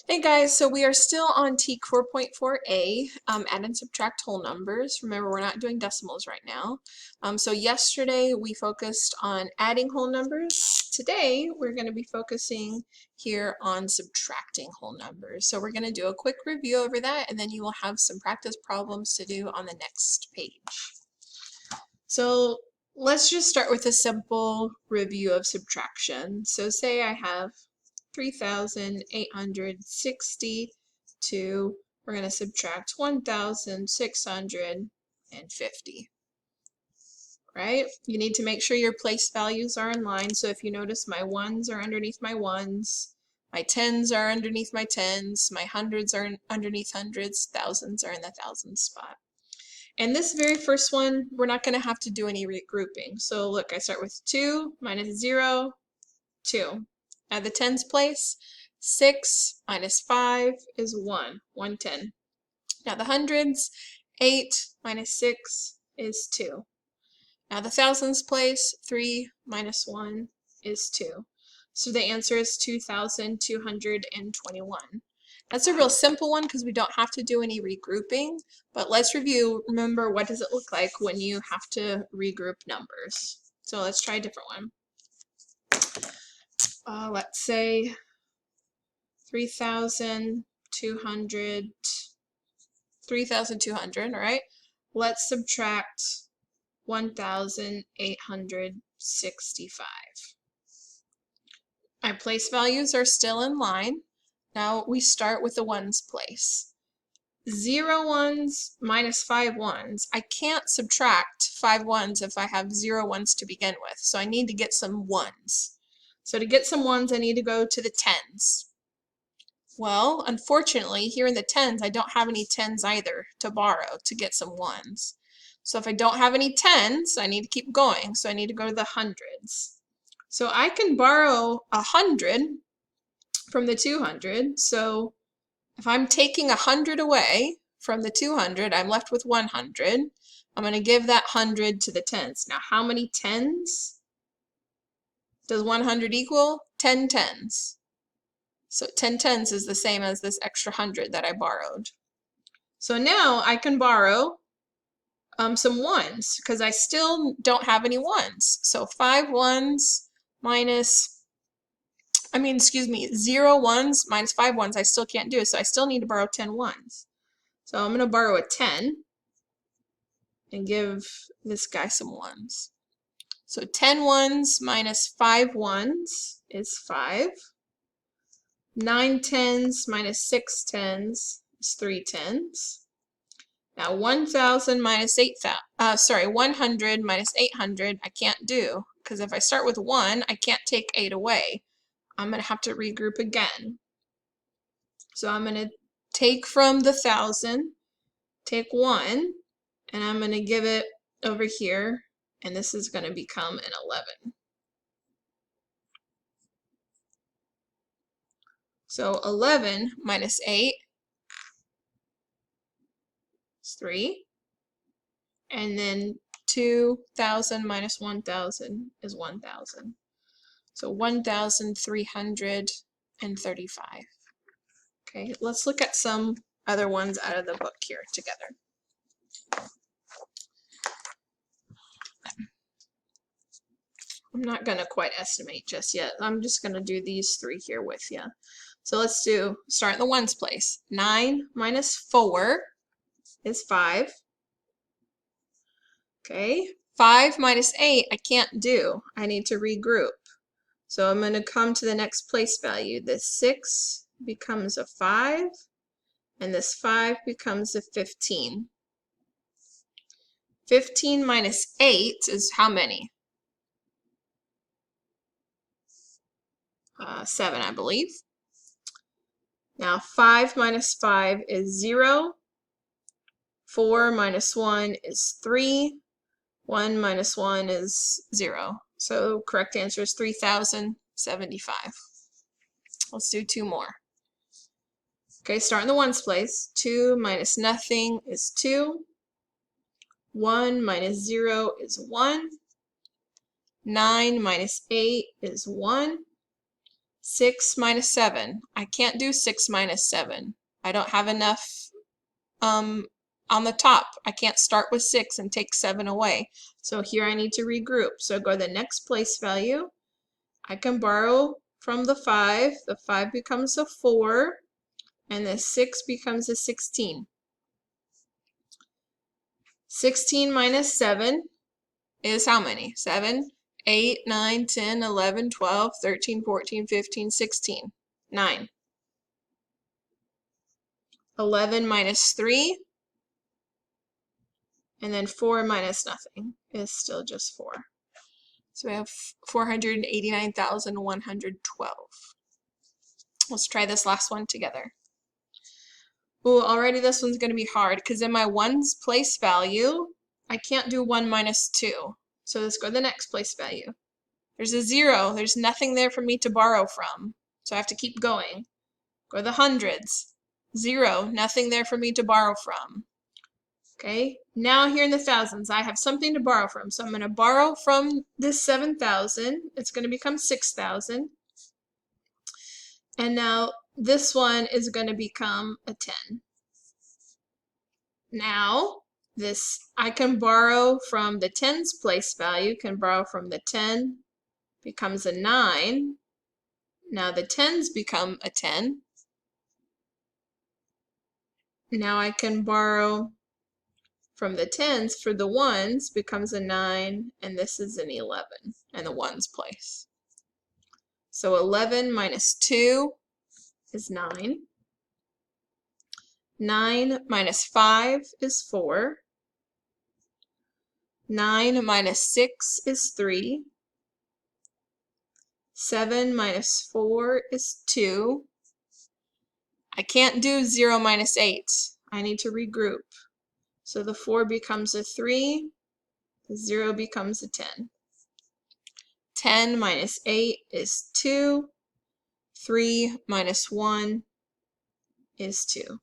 Hey guys, so we are still on TEK 4.4a, add and subtract whole numbers. Remember, we're not doing decimals right now. So yesterday we focused on adding whole numbers. Today we're going to be focusing here on subtracting whole numbers. So we're going to do a quick review over that, and then you will have some practice problems to do on the next page. So let's just start with a simple review of subtraction. So say I have 3,862, we're going to subtract 1,650, right? You need to make sure your place values are in line. So if you notice, my ones are underneath my ones, my tens are underneath my tens, my hundreds are underneath hundreds, thousands are in the thousands spot. And this very first one, we're not going to have to do any regrouping. So look, I start with 2 minus 0, 2. At the tens place, 6 minus 5 is 1, 110. Now the hundreds, 8 minus 6 is 2. Now the thousands place, 3 minus 1 is 2. So the answer is 2,221. That's a real simple one because we don't have to do any regrouping, but let's review. Remember, what does it look like when you have to regroup numbers? So let's try a different one. Let's say 3,200, all right? Let's subtract 1,865. My place values are still in line. Now we start with the ones place. 0 ones minus 5 ones. I can't subtract 5 ones if I have 0 ones to begin with, so I need to get some ones. So to get some ones, I need to go to the tens. Well, unfortunately, here in the tens, I don't have any tens either to borrow to get some ones. So if I don't have any tens, I need to keep going. So I need to go to the hundreds. So I can borrow 100 from the 200. So if I'm taking 100 away from the 200, I'm left with 100. I'm going to give that 100 to the tens. Now, how many tens does 100 equal? 10 tens. So 10 tens is the same as this extra 100 that I borrowed. So now I can borrow some ones because I still don't have any ones. So 5 ones minus, 0 ones minus 5 ones, I still can't do. So I still need to borrow 10 ones. So I'm going to borrow a 10 and give this guy some ones. So 10 ones minus 5 ones is 5. 9 tens minus 6 tens is 3 tens. Now 1,000 minus 100 minus 800 I can't do, because if I start with 1, I can't take 8 away. I'm going to have to regroup again. So I'm going to take from the 1,000, take 1, and I'm going to give it over here, and this is going to become an 11. So 11 minus 8 is 3. And then 2,000 minus 1,000 is 1,000. So 1,335. Okay, let's look at some other ones out of the book here together. I'm not going to quite estimate just yet. I'm just going to do these 3 here with you. So let's start in the ones place. 9 minus 4 is 5. Okay, 5 minus 8 I can't do. I need to regroup. So I'm going to come to the next place value. This 6 becomes a 5, and this 5 becomes a 15. 15 minus 8 is how many? 7, I believe. Now 5 minus 5 is 0. 4 minus 1 is 3. 1 minus 1 is 0. So correct answer is 3,075. Let's do 2 more. Okay, start in the ones place. 2 minus nothing is 2. 1 minus 0 is 1. 9 minus 8 is 1. 6 minus 7. I can't do 6 minus 7. I don't have enough on the top. I can't start with 6 and take 7 away. So here I need to regroup. So go to the next place value. I can borrow from the 5. The 5 becomes a 4. And the 6 becomes a 16. 16 minus 7 is how many? 7, 8, 9, 10, 11, 12, 13, 14, 15, 16. 9. 11 minus 3. And then 4 minus nothing is still just 4. So we have 489,112. Let's try this last one together. Ooh, already this one's going to be hard because in my ones place value, I can't do 1 minus 2. So let's go to the next place value. There's a 0. There's nothing there for me to borrow from. So I have to keep going. Go to the hundreds. 0. Nothing there for me to borrow from. Okay, now here in the thousands, I have something to borrow from. So I'm going to borrow from this 7,000. It's going to become 6,000. And now this one is going to become a 10. Now, this I can borrow from the 10's place value, can borrow from the 10, becomes a 9. Now the 10's become a 10. Now I can borrow from the 10's for the 1's, becomes a 9, and this is an 11 in the 1's place. So 11 minus 2 is 9. 9 minus 5 is 4. 9 minus 6 is 3. 7 minus 4 is 2. I can't do 0 minus 8. I need to regroup. So the 4 becomes a 3. The 0 becomes a 10. 10 minus 8 is 2. 3 minus 1 is 2.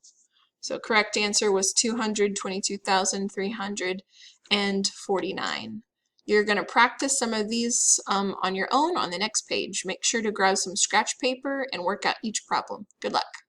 So correct answer was 222,349. You're going to practice some of these on your own on the next page. Make sure to grab some scratch paper and work out each problem. Good luck.